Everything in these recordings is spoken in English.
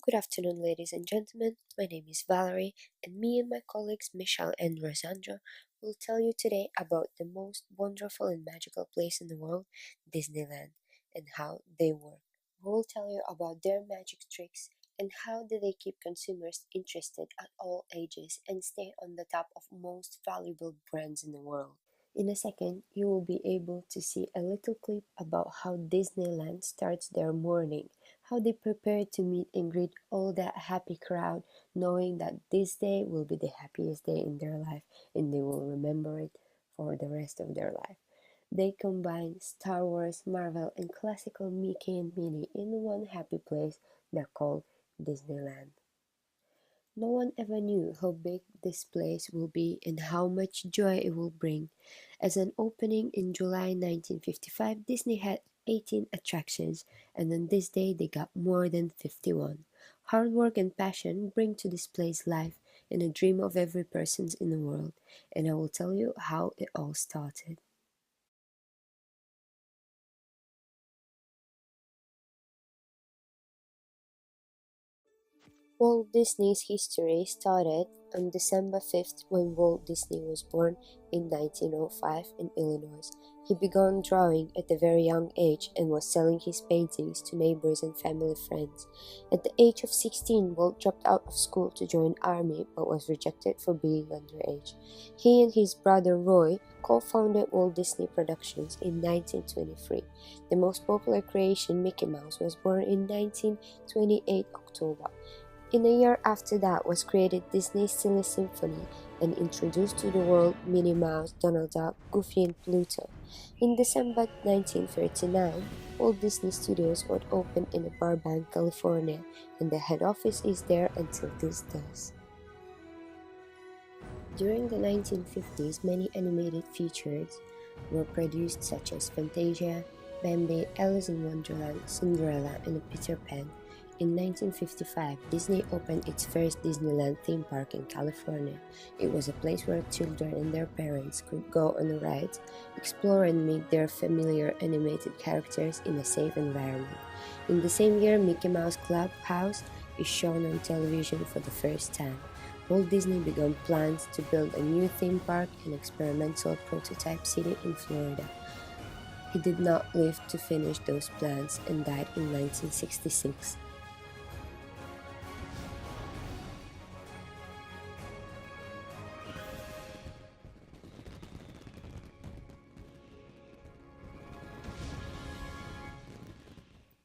Good afternoon, ladies and gentlemen. My name is Valerie, and me and my colleagues Michelle and Rosandra will tell you today about the most wonderful and magical place in the world, Disneyland, and how they work. We'll tell you about their magic tricks and how do they keep consumers interested at all ages and stay on the top of most valuable brands in the world. In a second, you will be able to see a little clip about how Disneyland starts their morning, how they prepare to meet and greet all that happy crowd, knowing that this day will be the happiest day in their life and they will remember it for the rest of their life. They combine Star Wars, Marvel, and classical Mickey and Minnie in one happy place they're called Disneyland. No one ever knew how big this place will be and how much joy it will bring. As an opening in July 1955, Disney had 18 attractions, and on this day they got more than 51. Hard work and passion bring to this place life and a dream of every person in the world, and I will tell you how it all started. Walt Disney's history started on December 5th when Walt Disney was born in 1905 in Illinois. He began drawing at a very young age and was selling his paintings to neighbors and family friends. At the age of 16, Walt dropped out of school to join army but was rejected for being underage. He and his brother Roy co-founded Walt Disney Productions in 1923. The most popular creation, Mickey Mouse, was born in 1928 October. In a year after that was created Disney's Silly Symphony and introduced to the world Minnie Mouse, Donald Duck, Goofy and Pluto. In December 1939, Walt Disney Studios was opened in Burbank, California, and the head office is there until these days. During the 1950s, many animated features were produced such as Fantasia, Bambi, Alice in Wonderland, Cinderella, and Peter Pan. In 1955, Disney opened its first Disneyland theme park in California. It was a place where children and their parents could go on rides, explore and meet their familiar animated characters in a safe environment. In the same year, Mickey Mouse Clubhouse is shown on television for the first time. Walt Disney began plans to build a new theme park and experimental prototype city in Florida. He did not live to finish those plans and died in 1966.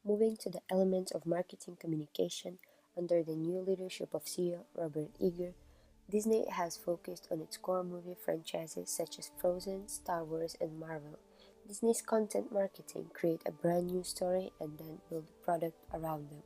Moving to the elements of marketing communication, under the new leadership of CEO Robert Iger, Disney has focused on its core movie franchises such as Frozen, Star Wars, and Marvel. Disney's content marketing create a brand new story and then build a product around them.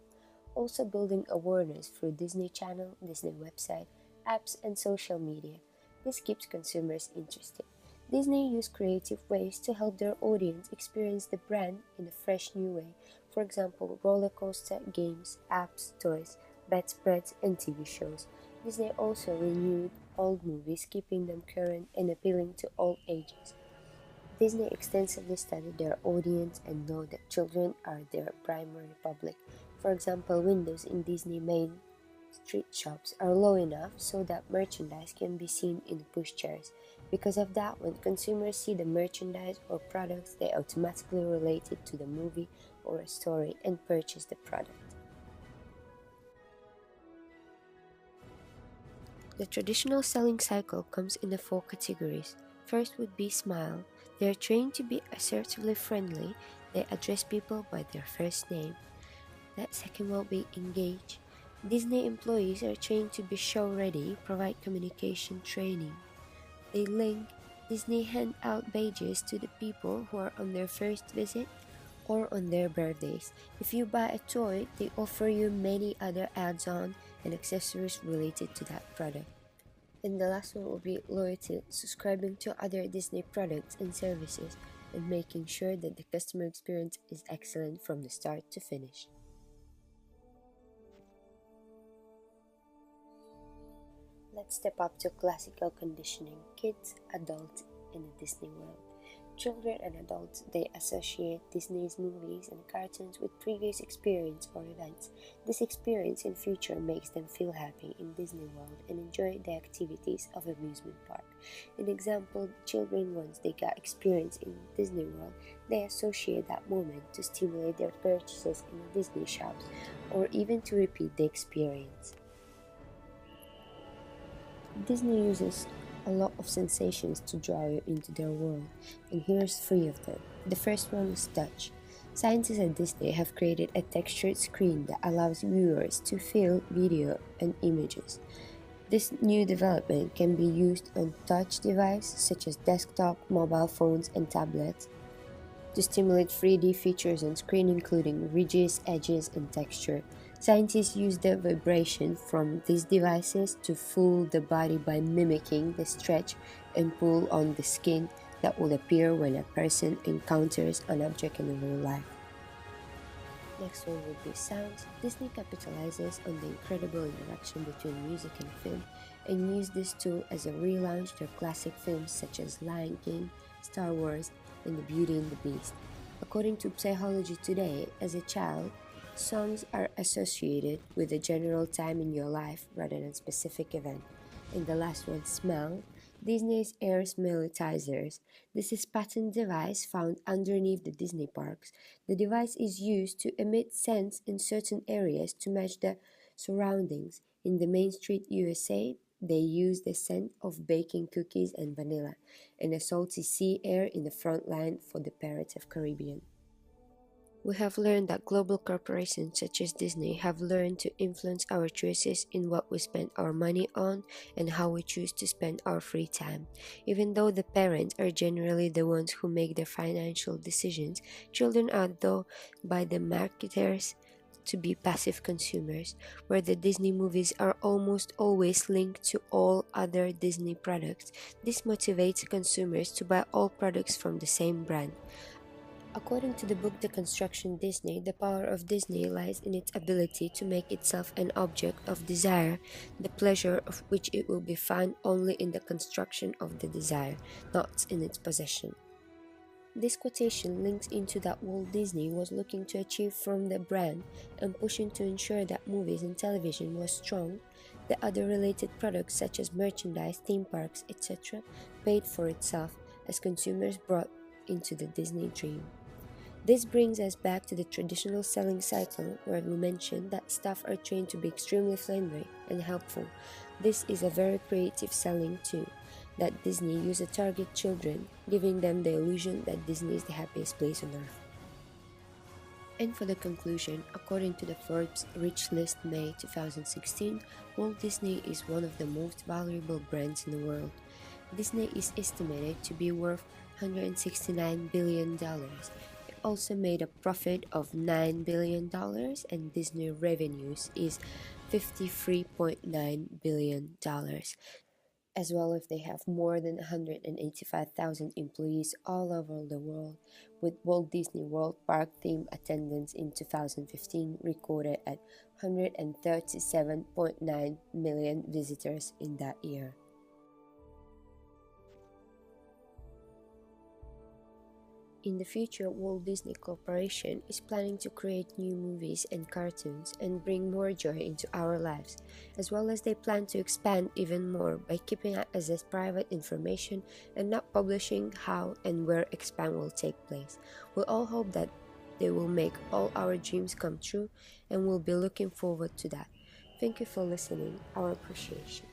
Also building awareness through Disney Channel, Disney website, apps, and social media. This keeps consumers interested. Disney used creative ways to help their audience experience the brand in a fresh new way. For example, roller coaster, games, apps, toys, bedspreads, and TV shows. Disney also renewed old movies, keeping them current and appealing to all ages. Disney extensively studied their audience and know that children are their primary public. For example, windows in Disney main street shops are low enough so that merchandise can be seen in the pushchairs. Because of that, when consumers see the merchandise or products, they automatically relate it to the movie or a story and purchase the product. The traditional selling cycle comes in the four categories. First would be smile. They are trained to be assertively friendly. They address people by their first name. That second will be engage. Disney employees are trained to be show ready, provide communication training. They link. Disney hand out badges to the people who are on their first visit or on their birthdays. If you buy a toy, they offer you many other add-ons and accessories related to that product. And the last one will be loyalty, subscribing to other Disney products and services and making sure that the customer experience is excellent from the start to finish. Let's step up to classical conditioning, kids, adults, in the Disney world. children and adults, they associate Disney's movies and cartoons with previous experience or events. This experience in future makes them feel happy in Disney World and enjoy the activities of amusement park. An example, children once they got experience in Disney World, they associate that moment to stimulate their purchases in the Disney shops or even to repeat the experience. Disney uses a lot of sensations to draw you into their world, and here's three of them. The first one is touch. Scientists at Disney have created a textured screen that allows viewers to feel video and images. This new development can be used on touch devices such as desktop, mobile phones, and tablets to stimulate 3D features on screen including ridges, edges, and texture. Scientists use the vibration from these devices to fool the body by mimicking the stretch and pull on the skin that will appear when a person encounters an object in real life. Next one would be sounds. Disney capitalizes on the incredible interaction between music and film and used this tool as a relaunch their classic films such as Lion King, Star Wars, and The Beauty and the Beast. According to Psychology Today, as a child, songs are associated with a general time in your life rather than specific event. And the last one, smell. Disney's air smellitizers. This is patent device found underneath the Disney parks. The device is used to emit scents in certain areas to match the surroundings. In the Main Street USA, they use the scent of baking cookies and vanilla, and a salty sea air in the front line for the Pirates of Caribbean. We have learned that global corporations such as Disney have learned to influence our choices in what we spend our money on and how we choose to spend our free time. Even though the parents are generally the ones who make the financial decisions, children are though by the marketers to be passive consumers, where the Disney movies are almost always linked to all other Disney products. This motivates consumers to buy all products from the same brand. According to the book The Construction Disney, the power of Disney lies in its ability to make itself an object of desire, the pleasure of which it will be found only in the construction of the desire, not in its possession. This quotation links into that Walt Disney was looking to achieve from the brand and pushing to ensure that movies and television was strong. The other related products such as merchandise, theme parks, etc. paid for itself as consumers brought into the Disney dream. This brings us back to the traditional selling cycle where we mentioned that staff are trained to be extremely friendly and helpful. This is a very creative selling too, that Disney use to target children, giving them the illusion that Disney is the happiest place on earth. And for the conclusion, according to the Forbes Rich List May 2016, Walt Disney is one of the most valuable brands in the world. Disney is estimated to be worth $169 billion. It also made a profit of $9 billion and Disney revenues is $53.9 billion. As well as they have more than 185,000 employees all over the world, with Walt Disney World Park theme attendance in 2015 recorded at 137.9 million visitors in that year. In the future, Walt Disney Corporation is planning to create new movies and cartoons and bring more joy into our lives, as well as they plan to expand even more by keeping it as private information and not publishing how and where expand will take place. We all hope that they will make all our dreams come true and we'll be looking forward to that. Thank you for listening. Our appreciation.